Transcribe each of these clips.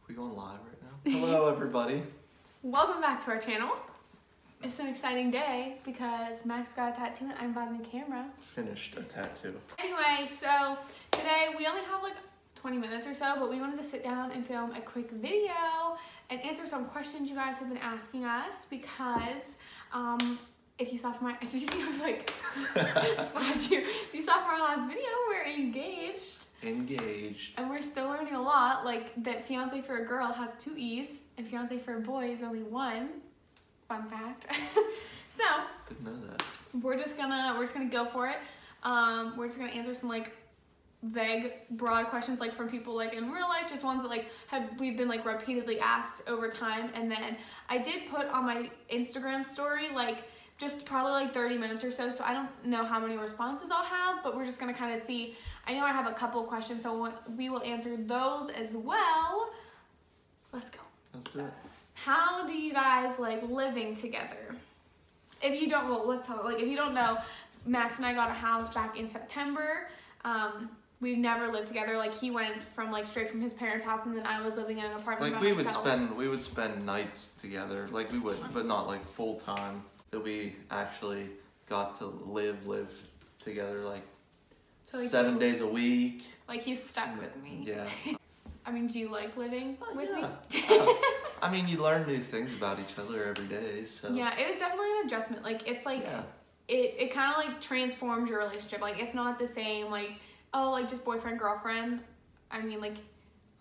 We going live right now? Hello, everybody. Welcome back to our channel. It's an exciting day because Max got a tattoo and I bought a new camera. Finished a tattoo. Anyway, so today we only have like 20 minutes or so, but we wanted to sit down and film a quick video and answer some questions you guys have been asking us because if you saw from my, I was like, if you saw from our last video, we're engaged. Engaged. And we're still learning a lot, like that fiancé for a girl has 2 E's and fiancé for a boy is only 1. Fun fact. So didn't know that. we're just gonna go for it. We're just gonna answer some like vague, broad questions like from people like in real life, just ones that like we've been like repeatedly asked over time. And then I did put on my Instagram story like just probably like 30 minutes or so, so I don't know how many responses I'll have, but we're just gonna kind of see. I know I have a couple of questions, so we will answer those as well. Let's go. Let's do it. How do you guys like living together? If you don't, well, let's talk. Like, if you don't know, Max and I got a house back in September. We've never lived together. Like, he went from like straight from his parents' house, and then I was living in an apartment. Like, we would spend nights together. Like, we would, but not like full time. That we actually got to live together, like so 7 days a week. Like, he's stuck with me. Yeah. I mean, do you like living with me? I mean, you learn new things about each other every day, so. Yeah, it was definitely an adjustment. Like, it's like, it kind of like transforms your relationship. Like, it's not the same, like, oh, like just boyfriend, girlfriend. I mean, like,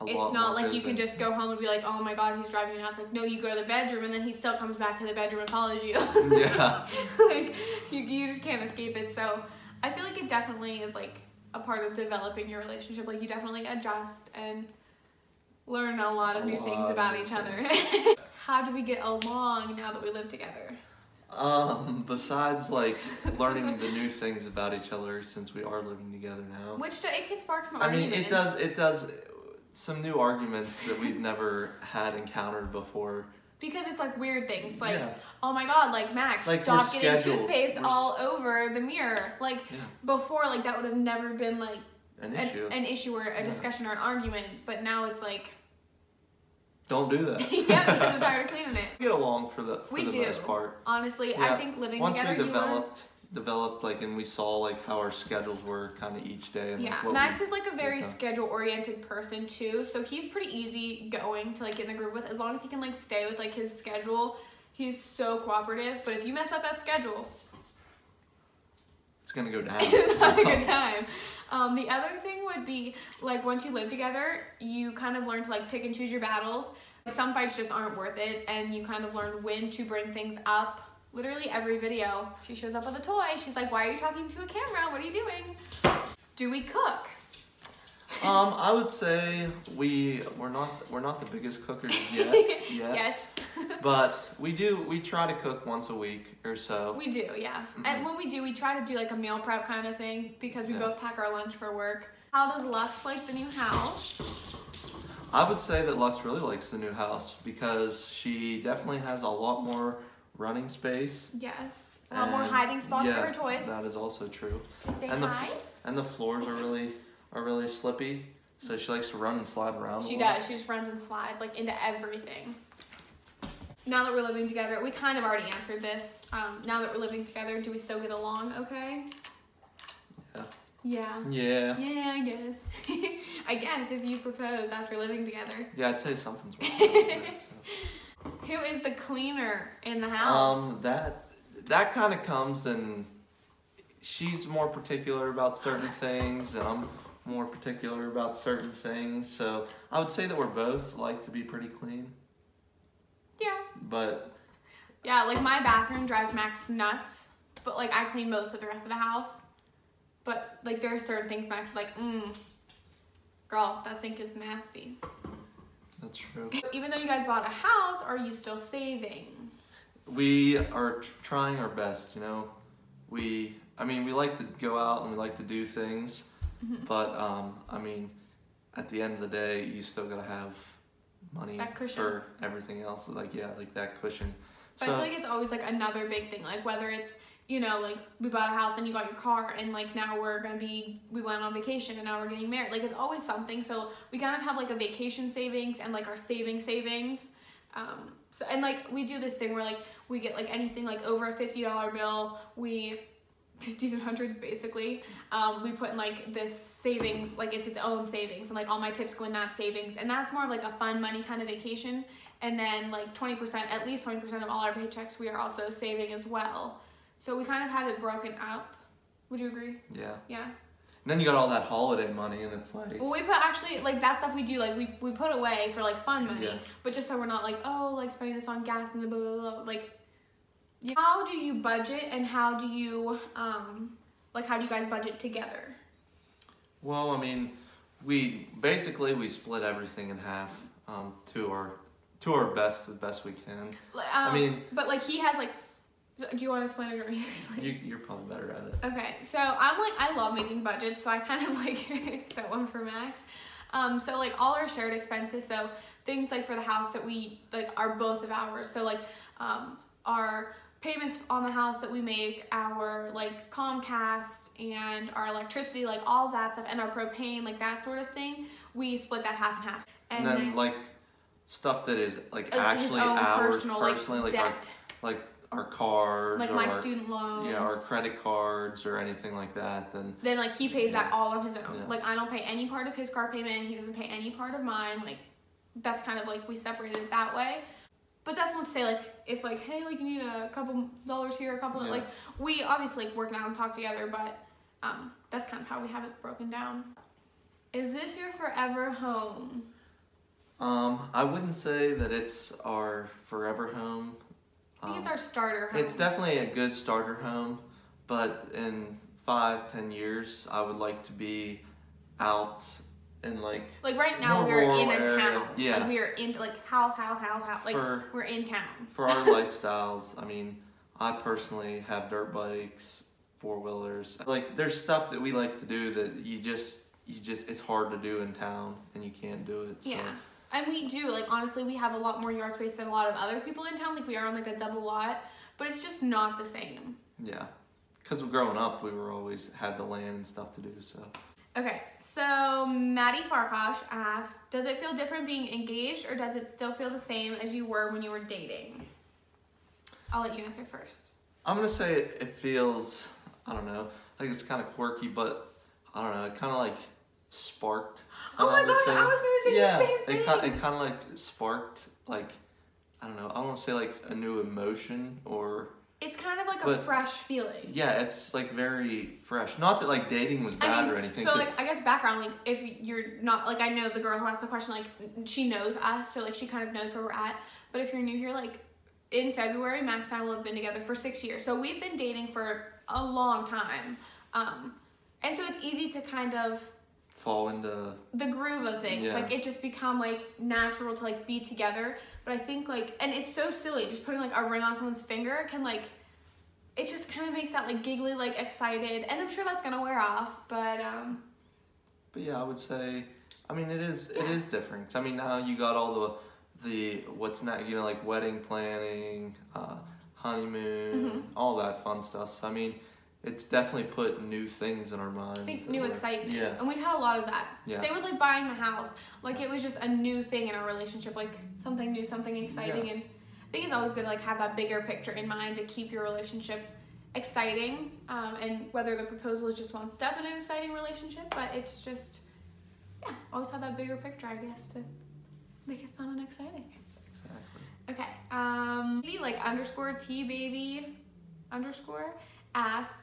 it's not like you can just go home and be like, oh my God, he's driving me nuts. Like, no, you go to the bedroom and then he still comes back to the bedroom and follows you. Yeah. Like, you just can't escape it. So I feel like it definitely is like a part of developing your relationship. Like, you definitely adjust and learn a lot of new things about each other. How do we get along now that we live together? Besides like learning the new things about each other since we are living together now. Which it can spark some arguments. arguments. It does some new arguments that we've never had encountered before. Because it's like weird things, like, oh my God, like Max, like stop getting toothpaste all over the mirror. Like before, like that would have never been like an issue or a discussion or an argument. But now it's like, don't do that. Yeah, because I'm tired of cleaning it. We get along for the most part. Honestly, I think living together. Once we developed like, and we saw like how our schedules were kind of each day. And, yeah, like, Max is like a very schedule-oriented person too, so he's pretty easy going to like get in the groove with, as long as he can like stay with like his schedule. He's so cooperative, but if you mess up that schedule, it's gonna go down. It's not a good time. The other thing would be like once you live together, you kind of learn to like pick and choose your battles. Some fights just aren't worth it, and you kind of learn when to bring things up. Literally every video, she shows up with a toy. She's like, why are you talking to a camera? What are you doing? Do we cook? I would say we're not the biggest cookers yet. Yes. But we try to cook once a week or so. We do, yeah. Mm-hmm. And when we do, we try to do like a meal prep kind of thing because we both pack our lunch for work. How does Lux like the new house? I would say that Lux really likes the new house because she definitely has a lot more running space. Yes. A lot more hiding spots for her toys. That is also true. Can you say hi? And the floors are really slippy, so she likes to run and slide around. She does. She just runs and slides like into everything. Now that we're living together, we kind of already answered this. Now that we're living together, do we still get along okay? Yeah. Yeah. Yeah, I guess. I guess if you propose after living together. Yeah, I'd say something's wrong with it, so. Who is the cleaner in the house? That kind of comes, and she's more particular about certain things, and I'm more particular about certain things. So I would say that we're both like to be pretty clean. Yeah. But yeah, like my bathroom drives Max nuts, but like I clean most of the rest of the house. But like there are certain things Max is like, girl, that sink is nasty. That's true. Even though you guys bought a house, are you still saving? We are trying our best, you know. I mean, we like to go out and we like to do things, but I mean, at the end of the day, you still gotta have money for everything else. Like, yeah, like that cushion. But I feel like it's always like another big thing, like whether it's you know, like we bought a house, then you got your car, and like now we went on vacation and now we're getting married. Like it's always something. So we kind of have like a vacation savings and like our savings. So, and like we do this thing where like we get like anything like over a $50 bill, 50s and hundreds basically, we put in like this savings, like it's its own savings, and like all my tips go in that savings, and that's more of like a fun money kind of vacation. And then like 20%, at least 20% of all our paychecks we are also saving as well. So we kind of have it broken up. Would you agree? Yeah. Yeah. And then you got all that holiday money, and it's like... Well, we put actually, like, that stuff we do, like, we put away for, like, fun money. Yeah. But just so we're not, like, oh, like, spending this on gas and the blah, blah, blah. Like, how do you budget, and how do you, how do you guys budget together? Well, I mean, we split everything in half to our best, as best we can. I mean... But, like, he has, like... Do you want to explain it or me? You're probably better at it. Okay, so I'm like, I love making budgets, so I kind of like set one for Max. So like all our shared expenses, so things like for the house that we like are both of ours. So like our payments on the house that we make, our like Comcast and our electricity, like all that stuff, and our propane, like that sort of thing, we split that half and half. And then like stuff that is like actually ours personally, like debt. Our cars, like my student loans, yeah, our credit cards or anything like that, then like he pays that all on his own. Yeah. Like I don't pay any part of his car payment, he doesn't pay any part of mine. Like that's kind of like we separated it that way. But that's not to say like if like, hey, like you need a couple dollars here, a couple like we obviously like work out and talk together, but that's kind of how we have it broken down. Is this your forever home? I wouldn't say that it's our forever home. I think it's our starter home. It's definitely a good starter home, but in 5-10 years, I would like to be out in like right now we're in a town. Yeah. Like we are in like house. Like we're in town. For our lifestyles, I mean, I personally have dirt bikes, 4-wheelers. Like there's stuff that we like to do that you just it's hard to do in town and you can't do it. So. Yeah. And we do, like, honestly, we have a lot more yard space than a lot of other people in town. Like, we are on, like, a double lot. But it's just not the same. Yeah. Because growing up, we were always had the land and stuff to do, so. Okay. So, Maddie Farkash asked, does it feel different being engaged, or does it still feel the same as you were when you were dating? I'll let you answer first. I'm going to say it feels, I don't know, like it's kind of quirky, but, I don't know, it kind of, like, sparked. Oh my gosh, I was gonna say the same thing. It kind of like sparked, like, I don't know, I don't want to say like a new emotion or... It's kind of like a fresh feeling. Yeah, it's like very fresh. Not that like dating was bad or anything. So like, I guess background, like if you're not, like I know the girl who asked the question, like she knows us, so like she kind of knows where we're at. But if you're new here, like in February, Max and I will have been together for 6 years. So we've been dating for a long time. And so it's easy to kind of fall into the groove of things. Like it just become like natural to like be together. But I think like, and it's so silly, just putting like a ring on someone's finger can like, it just kind of makes that like giggly, like excited, and I'm sure that's gonna wear off, but yeah, I would say, I mean, it is different. I mean, now you got all the what's not, you know, like wedding planning, honeymoon, all that fun stuff. So I mean, it's definitely put new things in our minds. I think new excitement. Yeah. And we've had a lot of that. Yeah. Same with like buying the house. Like it was just a new thing in our relationship, like something new, something exciting. And I think it's always good to like have that bigger picture in mind to keep your relationship exciting. And whether the proposal is just one step in an exciting relationship, but it's just, always have that bigger picture, I guess, to make it fun and exciting. Exactly. Okay. Maybe like _T_baby_ asked,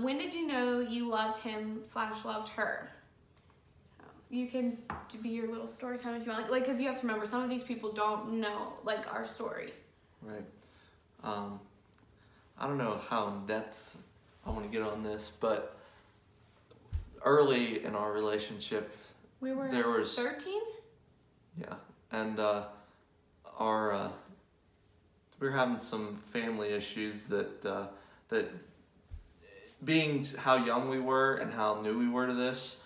when did you know you loved him / loved her? So you can be your little story time if you want, like, because you have to remember some of these people don't know like our story. Right. I don't know how in depth I want to get on this, but early in our relationship, there was 13. Yeah, and we were having some family issues that being how young we were and how new we were to this,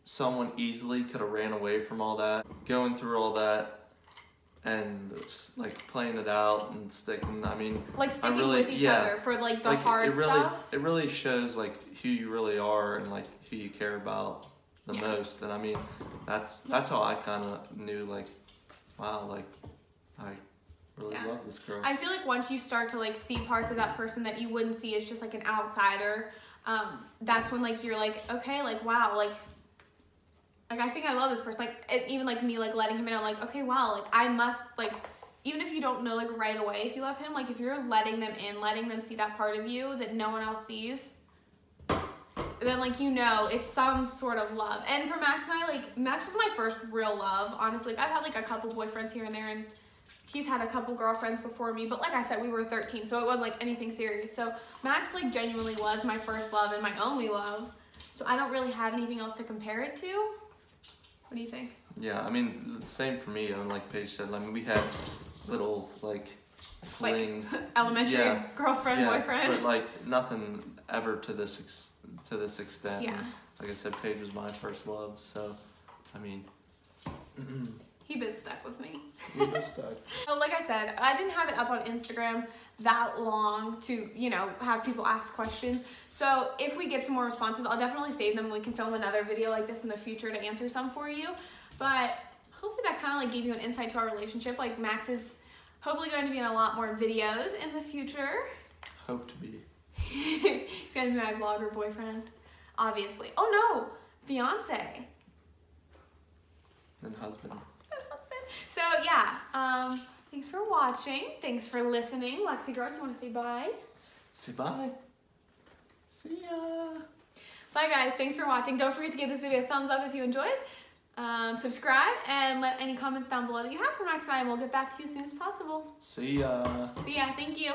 someone easily could have ran away from all that. Going through all that, and like playing it out and sticking. I mean, like sticking with each other for like the hard stuff. It really shows like who you really are and like who you care about the most. And I mean, that's how I kind of knew like, wow, like I really love this girl. I feel like once you start to like see parts of that person that you wouldn't see as just like an outsider, that's when like you're like, okay, like wow, like I think I love this person. Like even like me like letting him in, I'm like, okay, wow, like I must like, even if you don't know like right away if you love him, like if you're letting them in, letting them see that part of you that no one else sees, then like you know it's some sort of love. And for Max and I, like Max was my first real love, honestly. Like, I've had like a couple boyfriends here and there, and he's had a couple girlfriends before me, but like I said, we were 13, so it wasn't like anything serious. So Max like genuinely was my first love and my only love, so I don't really have anything else to compare it to. What do you think? Yeah, I mean, the same for me. I mean, like Paige said, I mean, we had little like fling, like elementary girlfriend, boyfriend, but like nothing ever to this extent. Yeah. And, like I said, Paige was my first love, so I mean, he been stuck with me. He been stuck. So like I said, I didn't have it up on Instagram that long to, you know, have people ask questions. So if we get some more responses, I'll definitely save them and we can film another video like this in the future to answer some for you. But hopefully that kind of like gave you an insight to our relationship. Like Max is hopefully going to be in a lot more videos in the future. Hope to be. He's going to be my vlogger boyfriend, obviously. Oh no, fiance. And husband. So yeah, thanks for watching. Thanks for listening. Lexi girl, do you want to say bye? Say bye. See ya. Bye guys, thanks for watching. Don't forget to give this video a thumbs up if you enjoyed. Subscribe and let any comments down below that you have for Max and I, and we'll get back to you as soon as possible. See ya. See ya, thank you.